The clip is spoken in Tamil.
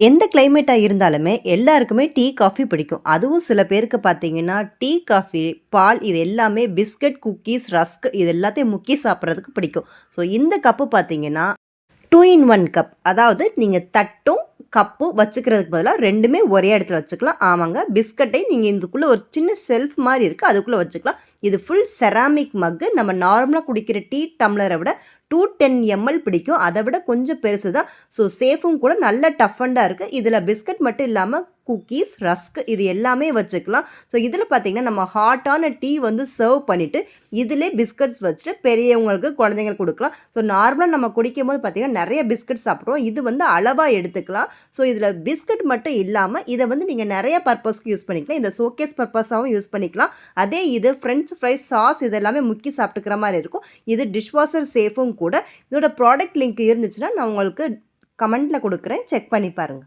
எந்த கிளைமேட்டா இருந்தாலுமே எல்லாருக்குமே டீ, காஃபி பிடிக்கும். அதுவும் சில பேருக்கு பார்த்தீங்கன்னா, டீ, காஃபி, பால் இது எல்லாமே பிஸ்கட், குக்கீஸ், ரஸ்க் இது எல்லாத்தையும் முக்கி சாப்பிடுறதுக்கு பிடிக்கும். ஸோ இந்த கப்பு பார்த்தீங்கன்னா, 2 இன் 1 கப். அதாவது நீங்க தட்டும், கப்பும் வச்சுக்கிறதுக்கு பதிலா 2மே ஒரே இடத்துல வச்சுக்கலாம். ஆமாங்க. பிஸ்கட்டை நீங்க இதுக்குள்ள ஒரு சின்ன ஷெல்ஃப் மாரி இருக்கு. அதுக்குள்ள வச்சுக்கலாம். இது ஃபுல் செராமிக் மக்கு. நம்ம நார்மலா குடிக்கிற டீ டம்ளர விட 210 எம்எல் பிடிக்கும். அத விட கொஞ்சம் பெருசு தான். ஸோ சேஃபும் கூட நல்ல டஃப் அண்டா இருக்கு. இதுல பிஸ்கட் மட்டும் இல்லாம குக்கீஸ், ரஸ்க் இது எல்லாமே வச்சுக்கலாம். ஸோ இதில பார்த்தீங்கன்னா, நம்ம ஹாட்டான டீ வந்து சர்வ் பண்ணிட்டு, இதிலே பிஸ்கட்ஸ் வச்சுட்டு பெரியவங்களுக்கு, குழந்தைங்களுக்கு குடுக்கலாம். ஸோ நார்மலா நம்ம குடிக்கும்போது பார்த்தீங்கன்னா, நெறைய பிஸ்கட் சாப்பிடுவோம். இது வந்து அளவா எடுத்துக்கலாம். ஸோ இதில பிஸ்கட் மட்டும் இல்லாம, இத வந்து நீங்க நெறைய பர்ப்பஸ்க்கு யூஸ் பண்ணிக்கலாம். இந்த ஷோகேஸ் பர்ப்பஸாவும் யூஸ் பண்ணிக்கலாம். அதே இது ஃப்ரெஞ்ச் ஃப்ரைஸ், சாஸ் இது எல்லாமே முக்கி சாப்பிட்டுக்கிற மாரி இருக்கும். இது டிஷ் வாஷர் சேஃபும் கூட. இதோட ப்ராடக்ட் லிங்க் இருந்துச்சுன்னா, நான் உங்களுக்கு கமெண்ட்ல குடுக்குறேன். செக் பண்ணி பாருங்க.